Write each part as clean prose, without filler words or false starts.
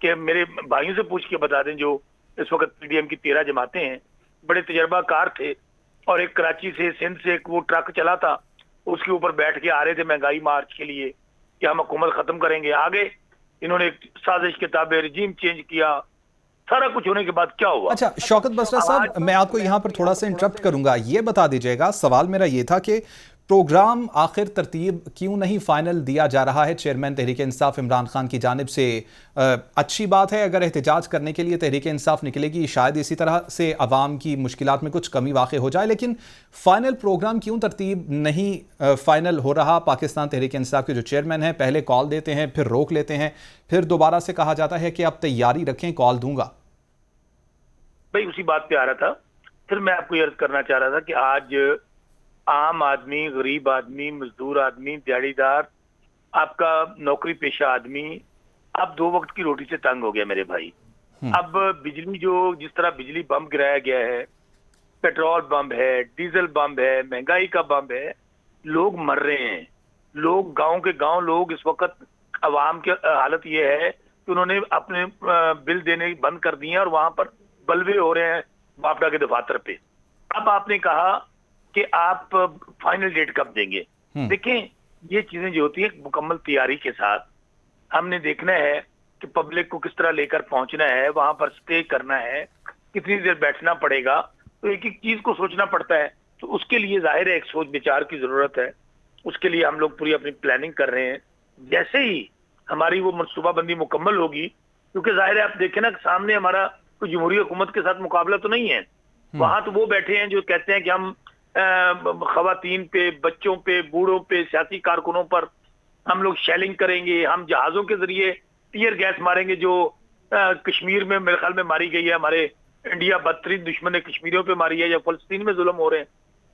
کہ میرے بھائیوں سے پوچھ کے بتا دیں جو اس وقت پی ڈی ایم کی 13 جماعتیں ہیں، بڑے تجربہ کار تھے، اور ایک کراچی سے سندھ سے ایک وہ ٹرک چلا تھا، اس کے اوپر بیٹھ کے آ رہے تھے مہنگائی مارچ کے لیے کہ ہم حکومت ختم کریں گے. آگے انہوں نے ایک سازش کے تابع رجیم چینج کیا. سارا کچھ ہونے کے بعد کیا ہوا؟ اچھا شوکت بسرا صاحب، میں آپ کو یہاں پر تھوڑا سا انٹرپٹ کروں گا. یہ بتا دیجئے گا، سوال میرا یہ تھا کہ پروگرام آخر ترتیب کیوں نہیں فائنل دیا جا رہا ہے چیئرمین تحریک انصاف عمران خان کی جانب سے؟ اچھی بات ہے اگر احتجاج کرنے کے لیے تحریک انصاف نکلے گی، شاید اسی طرح سے عوام کی مشکلات میں کچھ کمی واقع ہو جائے، لیکن فائنل پروگرام کیوں ترتیب نہیں فائنل ہو رہا؟ پاکستان تحریک انصاف کے جو چیئرمین ہیں پہلے کال دیتے ہیں، پھر روک لیتے ہیں، پھر دوبارہ سے کہا جاتا ہے کہ آپ تیاری رکھیں، کال دوں گا. بھائی اسی بات پہ آ رہا تھا. پھر میں آپ کو یہ عرض کرنا چاہ رہا تھا کہ آج عام آدمی، غریب آدمی، مزدور آدمی، دیہڑی دار، آپ کا نوکری پیشہ آدمی اب 2 وقت کی روٹی سے تنگ ہو گیا میرے بھائی. اب بجلی جس طرح بجلی بم گرایا گیا ہے، پیٹرول بم ہے، ڈیزل بم ہے، مہنگائی کا بم ہے، لوگ مر رہے ہیں. لوگ گاؤں کے گاؤں لوگ اس وقت عوام کی حالت یہ ہے کہ انہوں نے اپنے بل دینے بند کر دیے ہیں اور وہاں پر بلوے ہو رہے ہیں باپڈا کے دفاتر پہ. اب آپ نے کہا کہ آپ فائنل ڈیٹ کب دیں گے؟ دیکھیں یہ چیزیں جو ہوتی ہیں مکمل تیاری کے ساتھ ہم نے دیکھنا ہے کہ پبلک کو کس طرح لے کر پہنچنا ہے، وہاں پر سٹے کرنا ہے، کتنی دیر بیٹھنا پڑے گا، تو ایک ایک چیز کو سوچنا پڑتا ہے. تو اس کے لیے ظاہر ہے ایک سوچ بچار کی ضرورت ہے. اس کے لیے ہم لوگ پوری اپنی پلاننگ کر رہے ہیں. جیسے ہی ہماری وہ منصوبہ بندی مکمل ہوگی، کیونکہ ظاہر ہے آپ دیکھیں نا سامنے ہمارا کوئی جمہوری حکومت کے ساتھ مقابلہ تو نہیں ہے. وہاں تو وہ بیٹھے ہیں جو کہتے ہیں کہ ہم خواتین پہ، بچوں پہ، بوڑھوں پہ، سیاسی کارکنوں پر ہم لوگ شیلنگ کریں گے، ہم جہازوں کے ذریعے ٹیئر گیس ماریں گے جو کشمیر میں میرے خیال میں ماری گئی ہے. ہمارے انڈیا بدترین دشمن نے کشمیریوں پہ ماری ہے، یا فلسطین میں ظلم ہو رہے ہیں.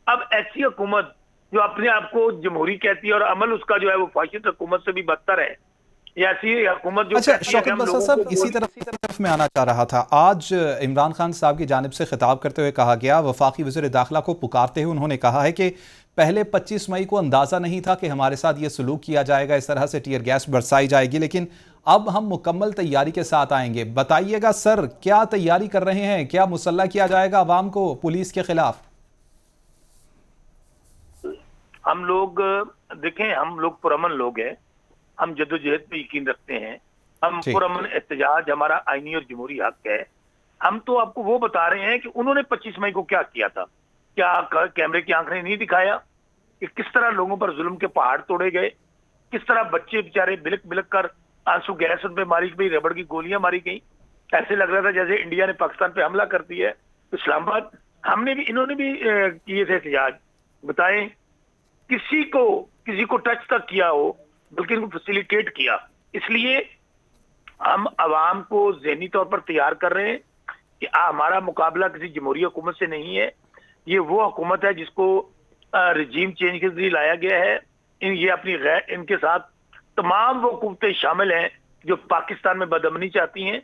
اب ایسی حکومت جو اپنے آپ کو جمہوری کہتی ہے اور عمل اس کا جو ہے وہ فاشسٹ حکومت سے بھی بدتر ہے، یا ایسی حکومت جو اچھا کہتی ہے کہ شوکت ہم بسرا لوگوں صاحب، کو اسی طرف میں آنا چاہ رہا تھا. آج عمران خان صاحب کی جانب سے خطاب کرتے ہوئے کہا گیا، وفاقی وزیر داخلہ کو پکارتے ہوئے انہوں نے کہا ہے کہ پہلے 25 مئی کو اندازہ نہیں تھا کہ ہمارے ساتھ یہ سلوک کیا جائے گا، اس طرح سے ٹیئر گیس برسائی جائے گی، لیکن اب ہم مکمل تیاری کے ساتھ آئیں گے. بتائیے گا سر، کیا تیاری کر رہے ہیں؟ کیا مسلح کیا جائے گا عوام کو پولیس کے خلاف؟ ہم لوگ دیکھیں، ہم لوگ پرامن لوگ ہیں، ہم جدوجہد پہ یقین رکھتے ہیں، ہم ٹھیک. پرامن احتجاج ہمارا آئینی اور جمہوری حق ہے. ہم تو آپ کو وہ بتا رہے ہیں کہ انہوں نے 25 مئی کو کیا کیا تھا. کیا کیمرے کی آنکھ نے نہیں دکھایا کہ کس طرح لوگوں پر ظلم کے پہاڑ توڑے گئے، کس طرح بچے بیچارے بلک بلک کر آنسو گیس ان پہ ماری گئی، ربڑ کی گولیاں ماری گئی. ایسے لگ رہا تھا جیسے انڈیا نے پاکستان پہ حملہ کر دیا ہے. اسلام آباد انہوں نے بھی کیے تھے احتجاج. بتائیں کسی کو ٹچ تک کیا ہو، بلکہ ان کو فیسیلیٹیٹ کیا. اس لیے ہم عوام کو ذہنی طور پر تیار کر رہے ہیں کہ ہمارا مقابلہ کسی جمہوری حکومت سے نہیں ہے. یہ وہ حکومت ہے جس کو رجیم چینج کے ذریعے لایا گیا ہے. ان کے ساتھ تمام وہ قوتیں شامل ہیں جو پاکستان میں بدامنی چاہتی ہیں،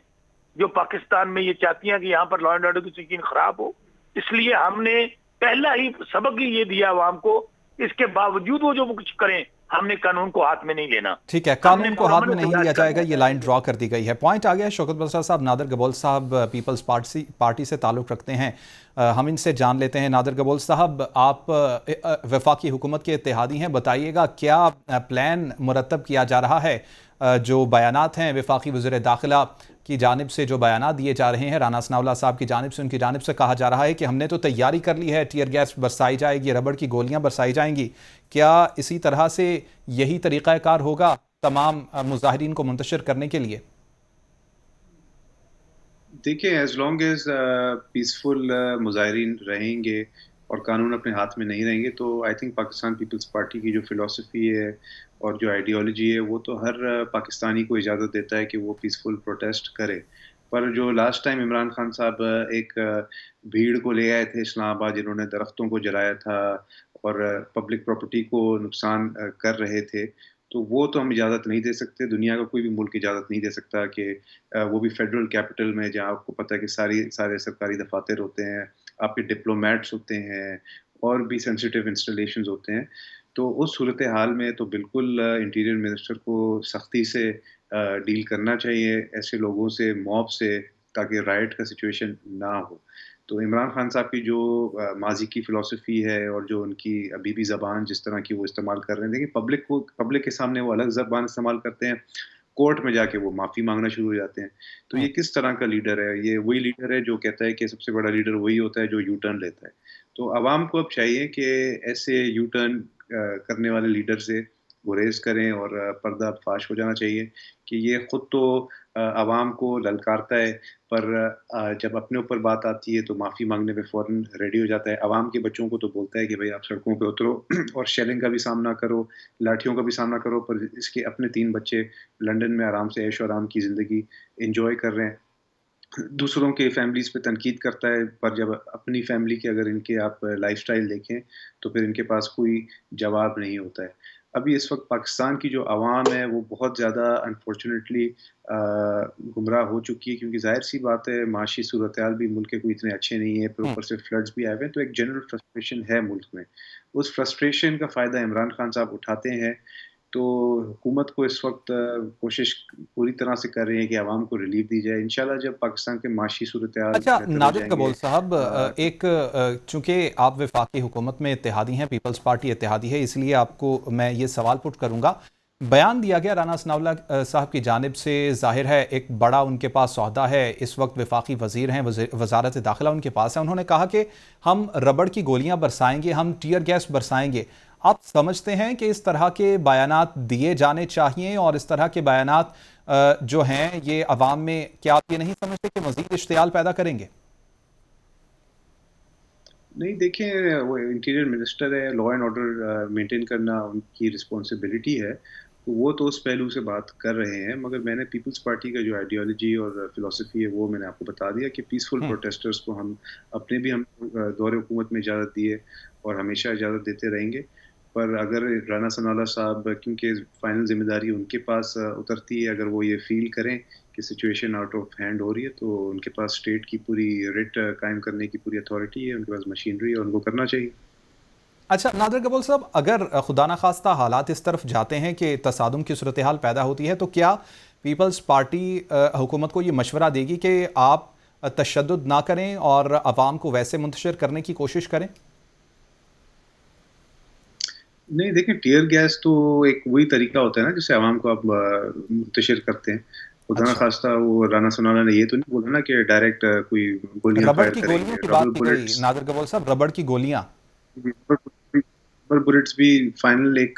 جو پاکستان میں یہ چاہتی ہیں کہ یہاں پر لا اینڈ آرڈر کی سچویشن خراب ہو. اس لیے ہم نے پہلا ہی سبق یہ دیا عوام کو، اس کے باوجود وہ جو کچھ کریں ہم نے قانون کو ہاتھ میں نہیں لینا. ٹھیک ہے، قانون کو ہاتھ میں نہیں لیا جائے گا، یہ لائن ڈرا کر دی گئی ہے. پوائنٹ آ گیا. شوکت بسرا صاحب، نادر گبول صاحب پیپلز پارٹی سے تعلق رکھتے ہیں، ہم ان سے جان لیتے ہیں. نادر گبول صاحب، آپ وفاقی حکومت کے اتحادی ہیں، بتائیے گا کیا پلان مرتب کیا جا رہا ہے؟ جو بیانات ہیں وفاقی وزیر داخلہ کی جانب سے، جو بیانات دیے جا رہے ہیں رانا ثناء اللہ صاحب کی جانب سے، ان کی جانب سے کہا جا رہا ہے کہ ہم نے تو تیاری کر لی ہے، ٹیئر گیس برسائی جائے گی، ربڑ کی گولیاں برسائی جائیں گی. کیا اسی طرح سے یہی طریقہ کار ہوگا تمام مظاہرین کو منتشر کرنے کے لیے؟ دیکھیں، ایز لانگ ایز پیسفل مظاہرین رہیں گے اور قانون اپنے ہاتھ میں نہیں رہیں گے تو آئی تھنک پاکستان پیپلز پارٹی کی جو فلسفی ہے اور جو آئیڈیالوجی ہے وہ تو ہر پاکستانی کو اجازت دیتا ہے کہ وہ پیسفل پروٹیسٹ کرے. پر جو لاسٹ ٹائم عمران خان صاحب ایک بھیڑ کو لے آئے تھے اسلام آباد، جنہوں نے درختوں کو جلایا تھا اور پبلک پراپرٹی کو نقصان کر رہے تھے، تو وہ تو ہم اجازت نہیں دے سکتے. دنیا کا کوئی بھی ملک اجازت نہیں دے سکتا کہ وہ بھی فیڈرل کیپٹل میں، جہاں آپ کو پتہ ہے کہ سارے سرکاری دفاتر ہوتے ہیں، آپ کے ڈپلومیٹس ہوتے ہیں اور بھی سینسیٹیو انسٹالیشنز ہوتے ہیں. تو اس صورتحال میں تو بالکل انٹیریئر منسٹر کو سختی سے ڈیل کرنا چاہیے ایسے لوگوں سے، موب سے، تاکہ رائٹ کا سچویشن نہ ہو۔ تو عمران خان صاحب کی جو ماضی کی فلسفی ہے اور جو ان کی ابھی بھی زبان جس طرح کی وہ استعمال کر رہے ہیں، دیکھیں پبلک کے سامنے وہ الگ زبان استعمال کرتے ہیں، کورٹ میں جا کے وہ معافی مانگنا شروع ہو جاتے ہیں۔ تو یہ کس طرح کا لیڈر ہے؟ یہ وہی لیڈر ہے جو کہتا ہے کہ سب سے بڑا لیڈر وہی ہوتا ہے جو یو ٹرن لیتا ہے۔ تو عوام کو اب چاہیے کہ ایسے یو ٹرن کرنے والے لیڈر سے گریز کریں، اور پردہ فاش ہو جانا چاہیے کہ یہ خود تو عوام کو للکارتا ہے، پر جب اپنے اوپر بات آتی ہے تو معافی مانگنے پہ فوراً ریڈی ہو جاتا ہے۔ عوام کے بچوں کو تو بولتا ہے کہ بھائی آپ سڑکوں پہ اترو اور شیلنگ کا بھی سامنا کرو، لاٹھیوں کا بھی سامنا کرو، پر اس کے اپنے 3 بچے لندن میں آرام سے عیش و آرام کی زندگی انجوائے کر رہے ہیں۔ دوسروں کے فیملیز پہ تنقید کرتا ہے، پر جب اپنی فیملی کے اگر ان کے آپ لائف سٹائل دیکھیں تو پھر ان کے پاس کوئی جواب نہیں ہوتا ہے۔ ابھی اس وقت پاکستان کی جو عوام ہے وہ بہت زیادہ انفارچونیٹلی گمراہ ہو چکی ہے، کیونکہ ظاہر سی بات ہے معاشی صورتحال بھی ملک کے کوئی اتنے اچھے نہیں ہیں، پھر اوپر سے فلڈز بھی آئے ہوئے ہیں، تو ایک جنرل فرسٹریشن ہے ملک میں۔ اس فرسٹریشن کا فائدہ عمران خان صاحب اٹھاتے ہیں، تو حکومت کو اس وقت کوشش پوری طرح سے کر رہی ہے کہ عوام کو ریلیف دی جائے۔ انشاءاللہ جب پاکستان کے معاشی صورتحال اچھا بہتر ہو نادر جائیں قبول گے۔ صاحب، ایک چونکہ آپ وفاقی حکومت میں اتحادی ہیں، پیپلز پارٹی اتحادی ہے، اس لیے آپ کو میں یہ سوال پٹ کروں گا۔ بیان دیا گیا رانا ثناء اللہ صاحب کی جانب سے، ظاہر ہے ایک بڑا ان کے پاس سودا ہے، اس وقت وفاقی وزیر ہیں، وزارت داخلہ ان کے پاس ہے، انہوں نے کہا کہ ہم ربڑ کی گولیاں برسائیں گے، ہم ٹیئر گیس برسائیں گے۔ آپ سمجھتے ہیں کہ اس طرح کے بیانات دیے جانے چاہیے، اور اس طرح کے بیانات جو ہیں یہ عوام میں، کیا آپ یہ نہیں سمجھتے کہ مزید اشتعال پیدا کریں گے؟ نہیں، دیکھیں وہ انٹیریئر منسٹر ہے، لا اینڈ آرڈر مینٹین کرنا ان کی رسپانسبلٹی ہے، تو وہ تو اس پہلو سے بات کر رہے ہیں، مگر میں نے پیپلز پارٹی کا جو آئیڈیالوجی اور فلسفی ہے وہ میں نے آپ کو بتا دیا کہ پیسفل پروٹیسٹرز کو ہم دور حکومت میں اجازت دیے اور ہمیشہ اجازت دیتے رہیں گے، پر اگر رانا ثناء اللہ صاحب، کیونکہ فائنل ذمہ داری ان کے پاس اترتی ہے، اگر وہ یہ فیل کریں کہ سچویشن آؤٹ آف ہینڈ ہو رہی ہے، تو ان کے پاس اسٹیٹ کی پوری ریٹ قائم کرنے کی پوری اتھارٹی ہے، ان کے پاس مشینری ہے، اور ان کو کرنا چاہیے۔ اچھا نادر قبول صاحب، اگر خدا نخواستہ حالات اس طرف جاتے ہیں کہ تصادم کی صورتحال پیدا ہوتی ہے، تو کیا پیپلز پارٹی حکومت کو یہ مشورہ دے گی کہ آپ تشدد نہ کریں اور عوام کو ویسے منتشر کرنے کی کوشش کریں؟ نہیں، دیکھیں ٹیئر گیس تو ایک وہی طریقہ ہوتا ہے نا جسے عوام کو آپ منتشر کرتے ہیں۔ خدا اچھا، نخواستہ وہ رانا ثناء اللہ نے یہ تو نہیں بولا نا کہ ڈائریکٹ کوئی گولیاں ربڑ فائر کی کریں گولیوں گے، کی ربر بات کی گئی بلٹس۔ نادر قبول صاحب، ربڑ کی گولیاں۔ ربر بلٹس بھی فائنل ایک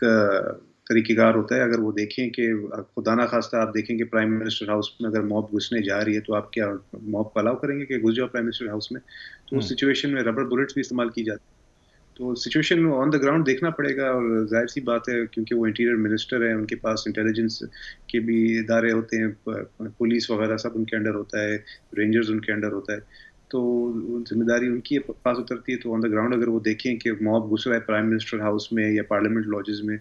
طریقہ کار ہوتا ہے۔ اگر وہ دیکھیں کہ خدا نخواستہ آپ دیکھیں کہ پرائم منسٹر ہاؤس میں اگر موب گھسنے جا رہی ہے، تو آپ کیا موب کو الاؤ کریں گے کہ گھس جاؤ پرائم منسٹر ہاؤس میں؟ تو اس سچویشن میں ربر بلٹس بھی استعمال کی جاتی ہے۔ تو سچویشن آن دا گراؤنڈ دیکھنا پڑے گا، اور ظاہر سی بات ہے کیونکہ وہ انٹیریئر منسٹر ہے، ان کے پاس انٹیلیجنس کے بھی ادارے ہوتے ہیں، پولیس وغیرہ سب ان کے انڈر ہوتا ہے، رینجرز ان کے انڈر ہوتا ہے، تو ذمہ داری ان کی پاس اترتی ہے۔ تو آن دا گراؤنڈ اگر وہ دیکھیں کہ موب گھس رہا ہے پرائم منسٹر ہاؤس میں یا پارلیمنٹ لاجز میں،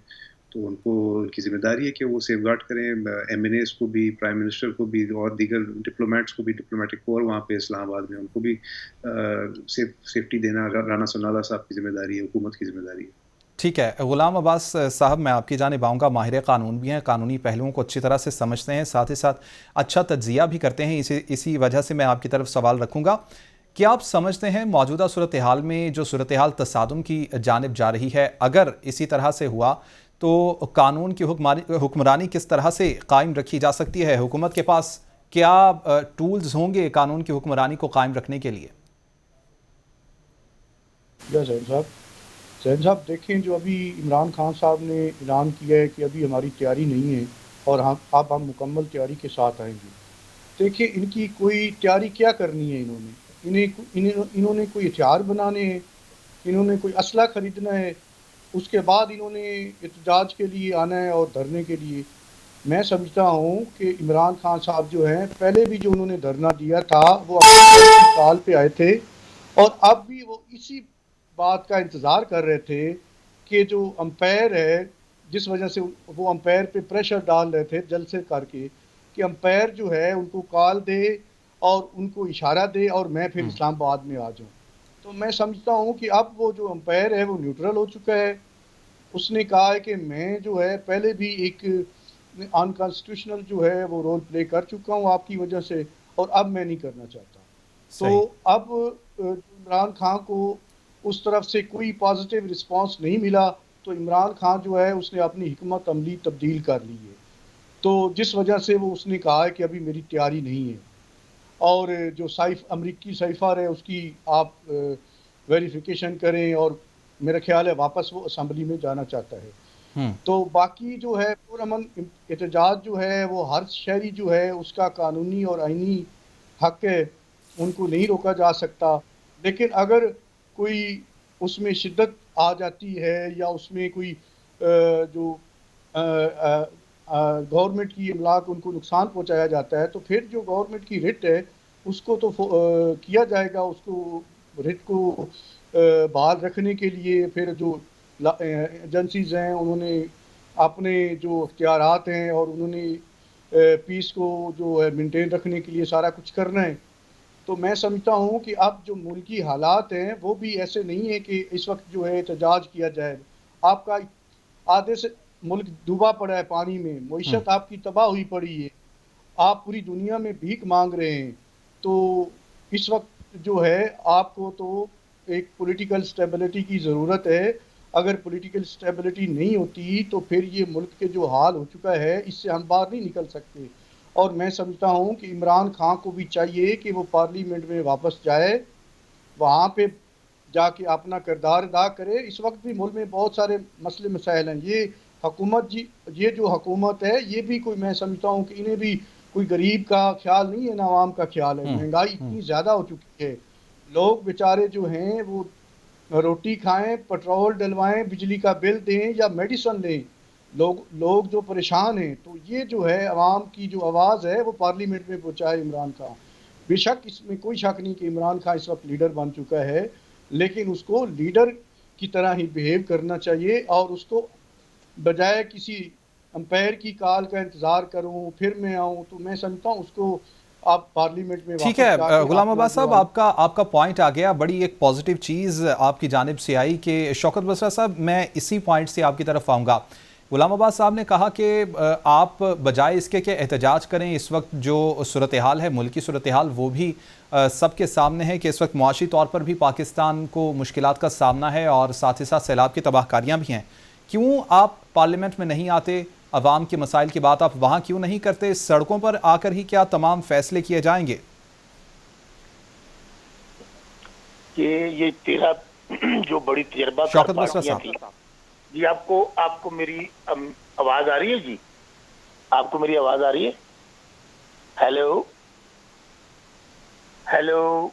تو ان کو ان کی ذمہ داری ہے کہ وہ سیف گارڈ کریں، ایم این ایز کو بھی، پرائم منسٹر کو بھی، اور دیگر ڈپلومیٹس کو بھی، ڈپلومیٹک کور وہاں پہ اسلام آباد میں، ان کو بھی سیفٹی دینا رانا ثناء اللہ صاحب کی ذمہ داری ہے، حکومت کی ذمہ داری ہے۔ ٹھیک ہے غلام عباس صاحب، میں آپ کی جانب آؤں گا، ماہر قانون بھی ہیں، قانونی پہلوؤں کو اچھی طرح سے سمجھتے ہیں، ساتھ ہی ساتھ اچھا تجزیہ بھی کرتے ہیں، اسی وجہ سے میں آپ کی طرف سوال رکھوں گا۔ کیا آپ سمجھتے ہیں موجودہ صورتحال میں جو صورتحال تصادم کی جانب جا رہی ہے، اگر اسی طرح سے ہوا تو قانون کی حکمرانی کس طرح سے قائم رکھی جا سکتی ہے؟ حکومت کے پاس کیا ٹولز ہوں گے قانون کی حکمرانی کو قائم رکھنے کے لیے؟ سہیل صاحب دیکھیں، جو ابھی عمران خان صاحب نے اعلان کیا ہے کہ ابھی ہماری تیاری نہیں ہے اور اب ہم مکمل تیاری کے ساتھ آئیں گے۔ دیکھیں ان کی کوئی تیاری کیا کرنی ہے، انہوں نے کوئی ہتھیار بنانے ہیں، انہوں نے کوئی اسلحہ خریدنا ہے، اس کے بعد انہوں نے احتجاج کے لیے آنا ہے اور دھرنے کے لیے۔ میں سمجھتا ہوں کہ عمران خان صاحب جو ہیں، پہلے بھی جو انہوں نے دھرنا دیا تھا وہ کال پہ آئے تھے، اور اب بھی وہ اسی بات کا انتظار کر رہے تھے کہ جو امپائر ہے، جس وجہ سے وہ امپائر پہ پریشر ڈال رہے تھے جلسے کر کے کہ امپائر جو ہے ان کو کال دے اور ان کو اشارہ دے اور میں پھر اسلام آباد میں آ جاؤں۔ تو میں سمجھتا ہوں کہ اب وہ جو امپائر ہے وہ نیوٹرل ہو چکا ہے، اس نے کہا ہے کہ میں جو ہے پہلے بھی ایک انکانسٹیٹیوشنل جو ہے وہ رول پلے کر چکا ہوں آپ کی وجہ سے، اور اب میں نہیں کرنا چاہتا. تو صحیح. اب عمران خان کو اس طرف سے کوئی پازیٹیو رسپانس نہیں ملا، تو عمران خان جو ہے اس نے اپنی حکمت عملی تبدیل کر لی ہے. تو جس وجہ سے وہ اس نے کہا ہے کہ ابھی میری تیاری نہیں ہے. اور جو امریکی سائفر ہے اس کی آپ ویریفیکیشن کریں، اور میرا خیال ہے واپس وہ اسمبلی میں جانا چاہتا ہے. ہوں. تو باقی جو ہے پرامن احتجاج جو ہے وہ ہر شہری جو ہے اس کا قانونی اور آئینی حق ہے، ان کو نہیں روکا جا سکتا. لیکن اگر کوئی اس میں شدت آ جاتی ہے یا اس میں کوئی جو گورنمنٹ کی املاک ان کو نقصان پہنچایا جاتا ہے، تو پھر جو گورنمنٹ کی رٹ ہے اس کو تو کیا جائے گا. اس کو رٹ کو بحال رکھنے کے لیے پھر جو ایجنسیز ہیں انہوں نے اپنے جو اختیارات ہیں اور انہوں نے پیس کو جو ہے مینٹین رکھنے کے لیے سارا کچھ کرنا ہے. تو میں سمجھتا ہوں کہ اب جو ملکی حالات ہیں وہ بھی ایسے نہیں ہیں کہ اس وقت جو ہے احتجاج کیا جائے. آپ کا آدھے سے ملک ڈوبا پڑا ہے پانی میں، ہوں. معیشت آپ کی تباہ ہوئی پڑی ہے، آپ پوری دنیا میں بھیک مانگ رہے ہیں. تو اس وقت جو ہے آپ کو تو ایک پولیٹیکل سٹیبلٹی کی ضرورت ہے. اگر پولیٹیکل سٹیبلٹی نہیں ہوتی تو پھر یہ ملک کے جو حال ہو چکا ہے اس سے ہم باہر نہیں نکل سکتے. اور میں سمجھتا ہوں کہ عمران خان کو بھی چاہیے کہ وہ پارلیمنٹ میں واپس جائے، وہاں پہ جا کے اپنا کردار ادا کرے. اس وقت بھی ملک میں بہت سارے مسئلے مسائل ہیں. یہ جو حکومت ہے یہ بھی کوئی، میں سمجھتا ہوں کہ انہیں بھی کوئی غریب کا خیال نہیں ہے نہ عوام کا خیال ہے. ہوں. مہنگائی ہوں. اتنی زیادہ ہو چکی ہے، لوگ بیچارے جو ہیں وہ روٹی کھائیں، پٹرول ڈلوائیں، بجلی کا بل دیں یا میڈیسن لیں، لوگ جو پریشان ہیں. تو یہ جو ہے عوام کی جو آواز ہے وہ پارلیمنٹ میں پہنچائے عمران خان. بے شک اس میں کوئی شک نہیں کہ عمران خان اس وقت لیڈر بن چکا ہے، لیکن اس کو لیڈر کی طرح ہی بیہیو کرنا چاہیے، اور اس کو بجائے کسی امپائر کی کال کا انتظار کروں پھر میں آؤں. تو میں سمجھتا ہوں اس کو آپ پارلیمنٹ میں ٹھیک واپس ہے. جا کے غلام اپنا عباس جو صاحب، آپ کا پوائنٹ آ گیا. بڑی ایک پازیٹیو چیز آپ کی جانب سے آئی کہ صوکت بسرا صاحب، میں اسی پوائنٹ سے آپ کی طرف آؤں گا. غلام عباس صاحب نے کہا کہ آپ بجائے اس کے کہ احتجاج کریں، اس وقت جو صورتحال ہے، ملکی صورتحال، وہ بھی سب کے سامنے ہے کہ اس وقت معاشی طور پر بھی پاکستان کو مشکلات کا سامنا ہے اور ساتھ ہی ساتھ سیلاب کی تباہ کاریاں بھی ہیں. کیوں آپ پارلیمنٹ میں نہیں آتے؟ عوام کے مسائل کی بات آپ وہاں کیوں نہیں کرتے؟ سڑکوں پر آ کر ہی کیا تمام فیصلے کیے جائیں گے؟ کہ یہ 13 جو بڑی تجربہ کار شوکت بسرا پارٹیاں تھیں. صاحب، جی آپ کو میری آواز آ رہی ہے؟ جی آپ کو میری آواز آ رہی ہے؟ Hello hello.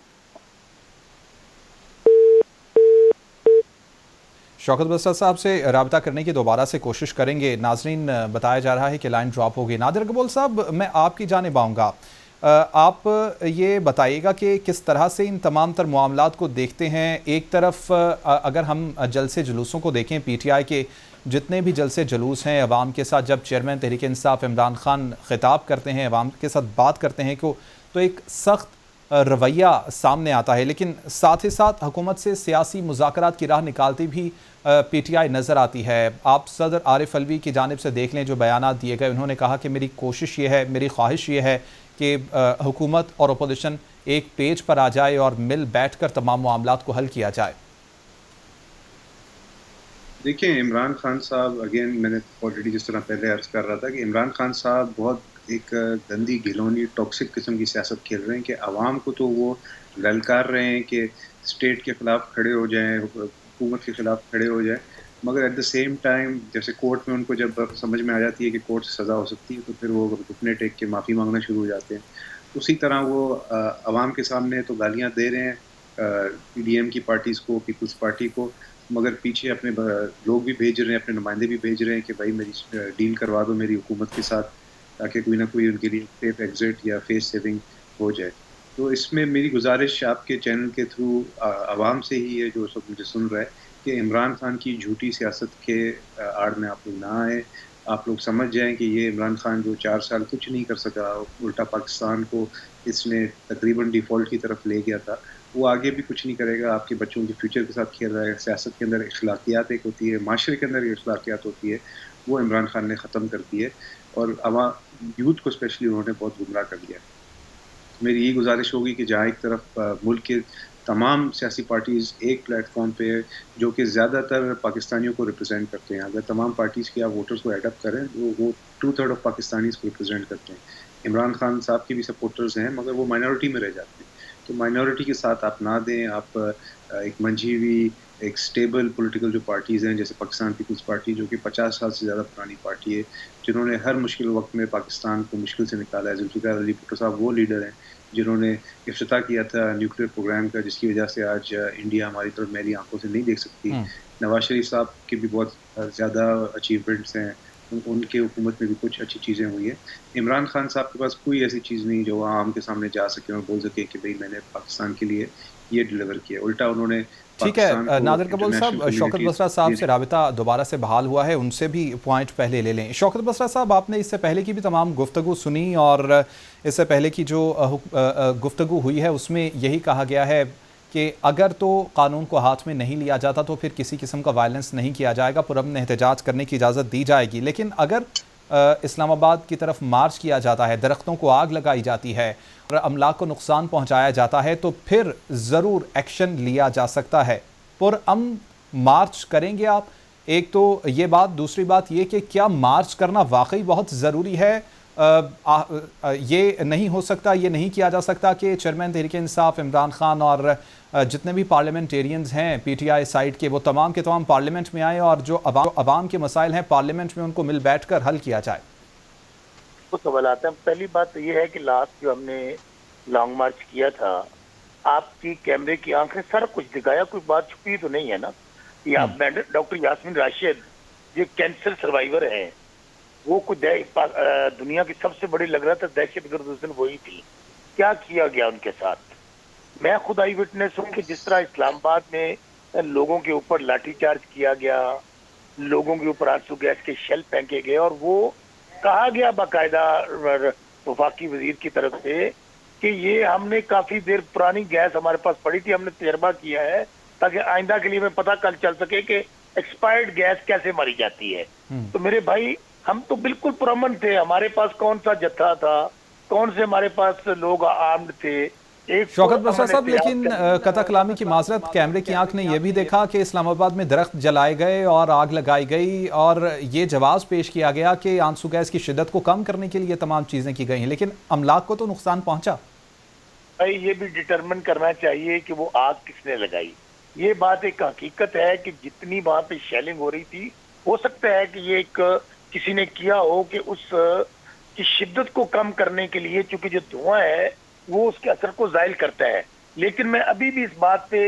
شوکت بسرا صاحب سے رابطہ کرنے کی دوبارہ سے کوشش کریں گے. ناظرین، بتایا جا رہا ہے کہ لائن ڈراپ ہوگی. نادر اقبال صاحب، میں آپ کی جانب آؤں گا. آپ یہ بتائیے گا کہ کس طرح سے ان تمام تر معاملات کو دیکھتے ہیں. ایک طرف اگر ہم جلسے جلوسوں کو دیکھیں، پی ٹی آئی کے جتنے بھی جلسے جلوس ہیں عوام کے ساتھ، جب چیئرمین تحریک انصاف عمران خان خطاب کرتے ہیں، عوام کے ساتھ بات کرتے ہیں، تو ایک سخت رویہ سامنے آتا ہے. لیکن ساتھ ہی ساتھ حکومت سے سیاسی مذاکرات کی راہ نکالتی بھی پی ٹی آئی نظر آتی ہے. آپ صدر عارف علوی کی جانب سے دیکھ لیں جو بیانات دیے گئے. انہوں نے کہا کہ میری کوشش یہ ہے، میری خواہش یہ ہے کہ حکومت اور اپوزیشن ایک پیج پر آ جائے اور مل بیٹھ کر تمام معاملات کو حل کیا جائے. دیکھیں، عمران خان صاحب، اگین میں نے آلریڈی جس طرح پہلے عرض کر رہا تھا کہ عمران خان صاحب بہت ایک گندی، گھلونی، ٹاکسک قسم کی سیاست کھیل رہے ہیں کہ عوام کو تو وہ للکار رہے ہیں کہ اسٹیٹ کے خلاف کھڑے ہو جائیں، حکومت کے خلاف کھڑے ہو جائیں، مگر ایٹ دا سیم ٹائم جیسے کورٹ میں ان کو جب سمجھ میں آ جاتی ہے کہ کورٹ سے سزا ہو سکتی ہے تو پھر وہ گھٹنے ٹیک کے معافی مانگنا شروع ہو جاتے ہیں. اسی طرح وہ عوام کے سامنے تو گالیاں دے رہے ہیں پی ڈی ایم کی پارٹیز کو، پیپلز پارٹی کو، مگر پیچھے اپنے لوگ بھی بھیج رہے ہیں، اپنے نمائندے بھی بھیج رہے ہیں کہ بھائی میری ڈیل کروا دو میری حکومت کے ساتھ، تاکہ کوئی نہ کوئی ان کے لیے سیف ایگزٹ یا فیس سیونگ ہو جائے. تو اس میں میری گزارش آپ کے چینل کے تھرو عوام سے ہی ہے جو سب مجھے سن رہا ہے کہ عمران خان کی جھوٹی سیاست کے آڑ میں آپ لوگ نہ آئیں. آپ لوگ سمجھ جائیں کہ یہ عمران خان جو 4 سال کچھ نہیں کر سکا، الٹا پاکستان کو اس نے تقریباً ڈیفالٹ کی طرف لے گیا تھا. وہ آگے بھی کچھ نہیں کرے گا، آپ کے بچوں کے فیوچر کے ساتھ کھیل رہا ہے. سیاست کے اندر اخلاقیات ایک ہوتی ہے، معاشرے کے اندر اخلاقیات ہوتی ہے، وہ عمران خان نے ختم کر دی ہے، اور یوتھ کو اسپیشلی انہوں نے بہت گمراہ کر دیا. میری یہی گزارش ہوگی کہ جہاں ایک طرف ملک کے تمام سیاسی پارٹیز ایک پلیٹ فارم پہ جو کہ زیادہ تر پاکستانیوں کو ریپرزینٹ کرتے ہیں، اگر تمام پارٹیز کی آپ ووٹرز کو ایڈ اپ کریں تو وہ 2/3 آف پاکستانیز کو ریپرزینٹ کرتے ہیں. عمران خان صاحب کے بھی سپورٹرز ہیں مگر وہ مائنورٹی میں رہ جاتے ہیں، تو مائنورٹی کے ساتھ آپ نہ دیں. آپ ایک منجھی ہوئی ایک سٹیبل پولیٹیکل جو پارٹیز ہیں جیسے پاکستان پیپلز پارٹی جو کہ 50 سال سے زیادہ پرانی پارٹی ہے، جنہوں نے ہر مشکل وقت میں پاکستان کو مشکل سے نکالا ہے. ذوالفقار علی بھٹو صاحب وہ لیڈر ہیں جنہوں نے افتتاح کیا تھا نیوکلیر پروگرام کا، جس کی وجہ سے آج انڈیا ہماری طرف میری آنکھوں سے نہیں دیکھ سکتی. نواز شریف صاحب کے بھی بہت زیادہ اچیومنٹس ہیں، ان کے حکومت میں بھی کچھ اچھی چیزیں ہوئی ہیں. عمران خان صاحب کے پاس کوئی ایسی چیز نہیں جو عوام کے سامنے جا سکے اور بول سکے کہ بھئی میں نے پاکستان کے لیے یہ ڈیلیور کیا. الٹا انہوں نے ٹھیک ہے نادر قبول صاحب، شوکت بسرا صاحب سے رابطہ دوبارہ سے بحال ہوا ہے، ان سے بھی پوائنٹ پہلے لے لیں. شوکت بسرا صاحب، آپ نے اس سے پہلے کی بھی تمام گفتگو سنی، اور اس سے پہلے کی جو گفتگو ہوئی ہے اس میں یہی کہا گیا ہے کہ اگر تو قانون کو ہاتھ میں نہیں لیا جاتا تو پھر کسی قسم کا وائلنس نہیں کیا جائے گا، پرامن احتجاج کرنے کی اجازت دی جائے گی. لیکن اگر اسلام آباد کی طرف مارچ کیا جاتا ہے، درختوں کو آگ لگائی جاتی ہے اور املاک کو نقصان پہنچایا جاتا ہے تو پھر ضرور ایکشن لیا جا سکتا ہے. پرامن مارچ کریں گے آپ؟ ایک تو یہ بات، دوسری بات یہ کہ کیا مارچ کرنا واقعی بہت ضروری ہے؟ یہ نہیں ہو سکتا، یہ نہیں کیا جا سکتا کہ چیئرمین تحریک انصاف عمران خان اور جتنے بھی پارلیمنٹیرینز ہیں پی ٹی آئی سائیڈ کے، وہ تمام کے تمام پارلیمنٹ میں آئیں اور جو عوام کے مسائل ہیں پارلیمنٹ میں ان کو مل بیٹھ کر حل کیا جائے؟ کچھ سوالات ہیں. پہلی بات تو یہ ہے کہ لاسٹ جو ہم نے لانگ مارچ کیا تھا، آپ کی کیمرے کی آنکھ نے سارا کچھ دکھایا، کوئی بات چھپی تو نہیں ہے نا. ڈاکٹر یاسمین راشد جو کینسر سروائیور ہیں، وہ کچھ دنیا کی سب سے بڑی لگ رہا تھا دہشت گرد اس دن وہی تھی. کیا کیا گیا ان کے ساتھ؟ میں خود آئی وٹنس ہوں کہ جس طرح اسلام آباد میں لوگوں کے اوپر لاٹھی چارج کیا گیا، لوگوں کے اوپر آنسو گیس کے شیل پھینکے گئے، اور وہ کہا گیا باقاعدہ وفاقی وزیر کی طرف سے کہ یہ ہم نے کافی دیر پرانی گیس ہمارے پاس پڑی تھی، ہم نے تجربہ کیا ہے تاکہ آئندہ کے لیے میں پتہ کل چل سکے کہ ایکسپائرڈ گیس کیسے ماری جاتی ہے. تو میرے بھائی، ہم تو بالکل پرامن تھے. ہمارے پاس کون سا جتھا تھا، کون سے ہمارے پاس لوگ آرمڈ تھے. شوکت بسرا صاحب، لیکن قطع کلامی کی معذرت، کیمرے کی آنکھ نے یہ بھی دیکھا کہ اسلام آباد میں درخت جلائے گئے اور آگ لگائی گئی، اور یہ جواز پیش کیا گیا کہ آنسو گیس کی شدت کو کم کرنے کے لیے تمام چیزیں کی گئی ہیں، لیکن املاک کو تو نقصان پہنچا. بھائی یہ بھی ڈٹرمن کرنا چاہیے کہ وہ آگ کس نے لگائی. یہ بات ایک حقیقت ہے کہ جتنی وہاں پہ شیلنگ ہو رہی تھی، ہو سکتا ہے کہ یہ ایک کسی نے کیا ہو کہ اس کی شدت کو کم کرنے کے لیے، چونکہ جو دھواں ہے وہ اس کے اثر کو زائل کرتا ہے. لیکن میں ابھی بھی اس بات پہ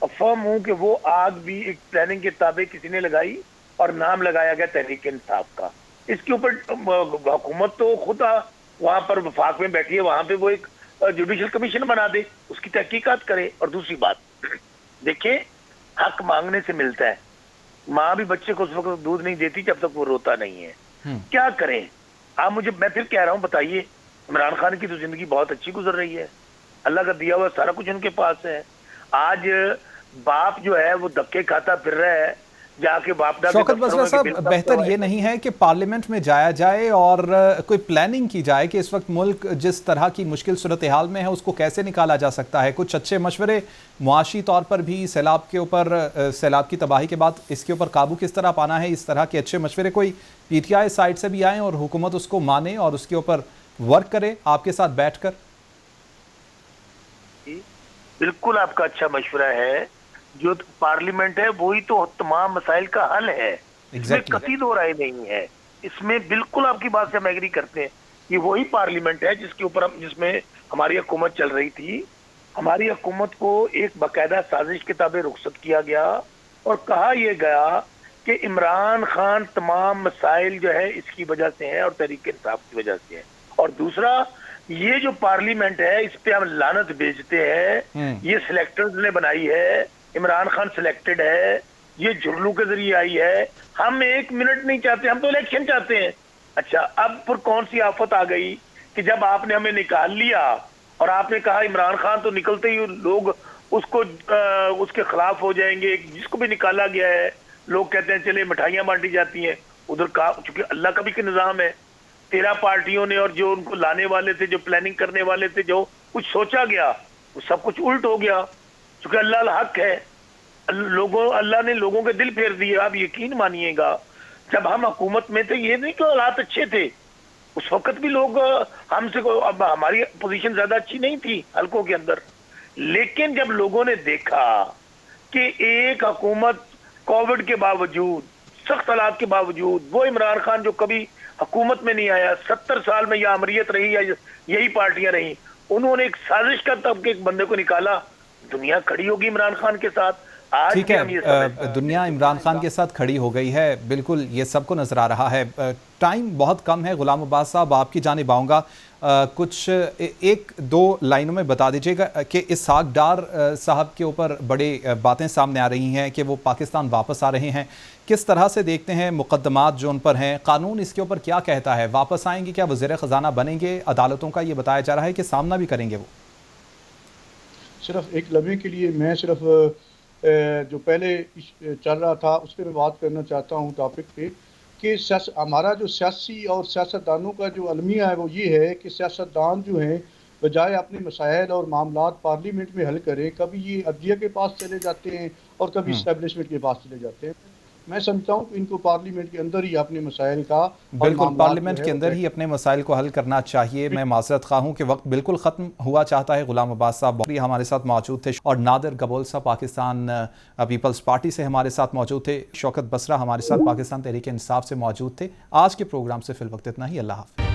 افرم ہوں کہ وہ آگ بھی ایک پلاننگ کے تابع کسی نے لگائی اور نام لگایا گیا تحریک انصاف کا. اس کے اوپر حکومت تو خود وہاں پر وفاق میں بیٹھی ہے، وہاں پہ وہ ایک جوڈیشل کمیشن بنا دے، اس کی تحقیقات کرے. اور دوسری بات دیکھیں، حق مانگنے سے ملتا ہے. ماں بھی بچے کو اس وقت دودھ نہیں دیتی جب تک وہ روتا نہیں ہے. کیا کریں آپ؟ میں پھر کہہ رہا ہوں، بتائیے. عمران خان کی تو زندگی بہت اچھی گزر رہی ہے، اللہ کا دیا ہوا سارا کچھ ان کے پاس ہے. آج باپ جو ہے وہ دھکے کھاتا پھر رہا ہے جا کے باپ دادا. شوکت بسرا صاحب، بہتر یہ نہیں ہے کہ پارلیمنٹ میں جایا جائے اور کوئی پلاننگ کی جائے کہ اس وقت ملک جس طرح کی مشکل صورتحال میں ہے اس کو کیسے نکالا جا سکتا ہے؟ کچھ اچھے مشورے معاشی طور پر بھی، سیلاب کے اوپر، سیلاب کی تباہی کے بعد اس کے اوپر قابو کس طرح پانا ہے، اس طرح کے اچھے مشورے کوئی پی ٹی آئی سائٹ سے بھی آئیں اور حکومت اس کو مانے اور اس کے اوپر ورک کرے آپ کے ساتھ بیٹھ کر. بالکل آپ کا اچھا مشورہ ہے. جو پارلیمنٹ ہے وہی تو تمام مسائل کا حل ہے، اس میں قطعی دو رائے نہیں ہے. اس میں بالکل آپ کی بات سے ہم ایگری کرتے ہیں. یہ وہی پارلیمنٹ ہے جس میں ہماری حکومت چل رہی تھی. ہماری حکومت کو ایک باقاعدہ سازش کے تابع رخصت کیا گیا اور کہا یہ گیا کہ عمران خان تمام مسائل جو ہے اس کی وجہ سے ہیں اور تحریک انصاف کی وجہ سے ہیں. اور دوسرا، یہ جو پارلیمنٹ ہے اس پہ ہم لعنت بھیجتے ہیں. یہ سلیکٹرز نے بنائی ہے، عمران خان سلیکٹڈ ہے، یہ جھرلوں کے ذریعے آئی ہے. ہم 1 منٹ نہیں چاہتے، ہم تو الیکشن چاہتے ہیں. اچھا، اب پر کون سی آفت آ گئی کہ جب آپ نے ہمیں نکال لیا اور آپ نے کہا عمران خان تو نکلتے ہی لوگ اس کو اس کے خلاف ہو جائیں گے. جس کو بھی نکالا گیا ہے لوگ کہتے ہیں چلے مٹھائیاں بانٹی جاتی ہیں ادھر کا, چونکہ اللہ کا بھی کہ نظام ہے. 13 پارٹیوں نے اور جو ان کو لانے والے تھے, جو پلاننگ کرنے والے تھے, جو کچھ سوچا گیا وہ سب کچھ الٹ ہو گیا. چونکہ اللہ الحق ہے, اللہ نے لوگوں کے دل پھیر دیے. آپ یقین مانیے گا جب ہم حکومت میں تھے یہ نہیں کہ حالات اچھے تھے, اس وقت بھی لوگ ہم سے, اب ہماری پوزیشن زیادہ اچھی نہیں تھی حلقوں کے اندر, لیکن جب لوگوں نے دیکھا کہ ایک حکومت کووڈ کے باوجود, سخت حالات کے باوجود, وہ عمران خان جو کبھی حکومت میں نہیں آیا, 70 سال میں یا امریت رہی یا یہی پارٹیاں رہیں, انہوں نے ایک سازش کر تب کے ایک بندے کو نکالا. دنیا کھڑی ہوگی عمران خان کے ساتھ. ٹھیک ہے, دنیا عمران خان کے ساتھ کھڑی ہو گئی ہے, بالکل یہ سب کو نظر آ رہا ہے. ٹائم بہت کم ہے. غلام عباس صاحب آپ کی جانب آؤں گا, کچھ ایک دو لائنوں میں بتا دیجیے گا کہ اسحاق ڈار صاحب کے اوپر بڑی باتیں سامنے آ رہی ہیں کہ وہ پاکستان واپس آ رہے ہیں. کس طرح سے دیکھتے ہیں مقدمات جو ان پر ہیں, قانون اس کے اوپر کیا کہتا ہے؟ واپس آئیں گے, کیا وزیر خزانہ بنیں گے؟ عدالتوں کا یہ بتایا جا رہا ہے کہ سامنا بھی کریں گے وہ. صرف ایک لمحے کے لیے میں صرف جو پہلے چل رہا تھا اس پہ میں بات کرنا چاہتا ہوں ٹاپک پہ, کہ ہمارا جو سیاسی اور سیاستدانوں کا جو المیہ ہے وہ یہ ہے کہ سیاستدان جو ہیں بجائے اپنے مسائل اور معاملات پارلیمنٹ میں حل کریں, کبھی یہ عدلیہ کے پاس چلے جاتے ہیں اور کبھی اسٹیبلشمنٹ کے پاس چلے جاتے ہیں. میں سمجھتا ہوں کہ ان کو پارلیمنٹ کے اندر ہی اپنے مسائل کا, بالکل پارلیمنٹ کے اندر ہی اپنے مسائل کو حل کرنا چاہیے. میں معذرت خواہ ہوں کہ وقت بالکل ختم ہوا چاہتا ہے. غلام عباس صاحب بھی ہمارے ساتھ موجود تھے, اور نادر گبول صاحب پاکستان پیپلز پارٹی سے ہمارے ساتھ موجود تھے. شوکت بسرا ہمارے ساتھ پاکستان تحریک انصاف سے موجود تھے. آج کے پروگرام سے فی الوقت اتنا ہی. اللہ حافظ.